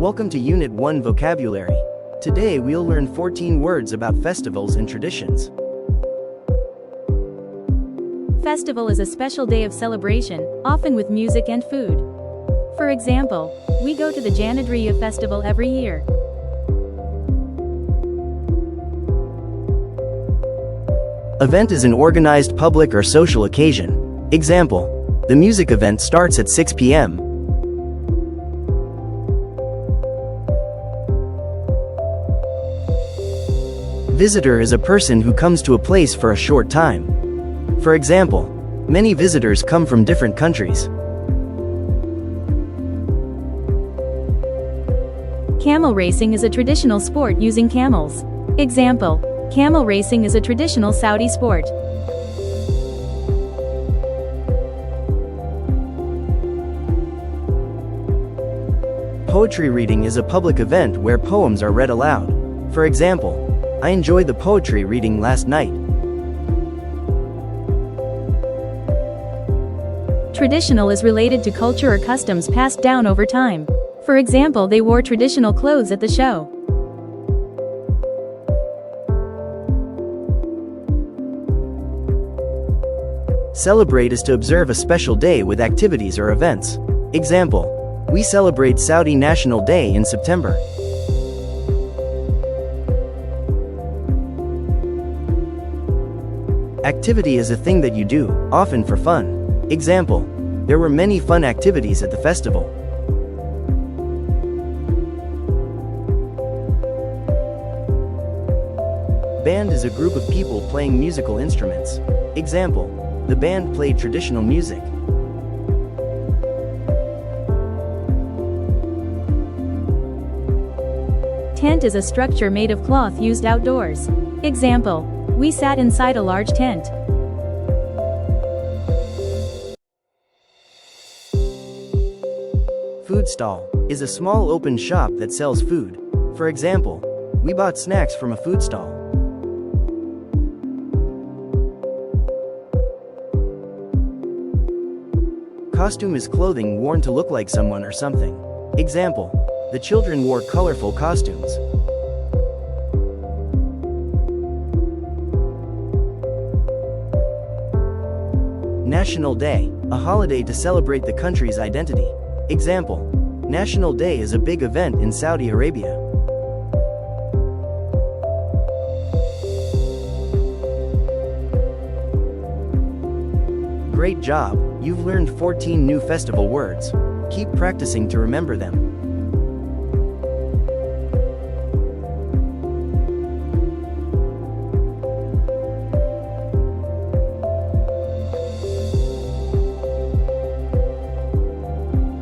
Welcome to Unit 1 Vocabulary. Today we'll learn 14 words about festivals and traditions. Festival is a special day of celebration, often with music and food. For example, we go to the Janadriya festival every year. Event is an organized public or social occasion. Example: the music event starts at 6 p.m. Visitor is a person who comes to a place for a short time. For example, many visitors come from different countries. Camel racing is a traditional sport using camels. Example: camel racing is a traditional Saudi sport. Poetry reading is a public event where poems are read aloud. For example, I enjoyed the poetry reading last night. Traditional is related to culture or customs passed down over time. For example, they wore traditional clothes at the show. Celebrate is to observe a special day with activities or events. Example: we celebrate Saudi National Day in September. Activity is a thing that you do, often for fun. Example: there were many fun activities at the festival. Band is a group of people playing musical instruments. Example: the band played traditional music. Tent is a structure made of cloth used outdoors. Example: we sat inside a large tent. Food stall is a small open shop that sells food. For example, we bought snacks from a food stall. Costume is clothing worn to look like someone or something. Example: the children wore colorful costumes. National Day, a holiday to celebrate the country's identity. Example: National Day is a big event in Saudi Arabia. Great job! You've learned 14 new festival words. Keep practicing to remember them.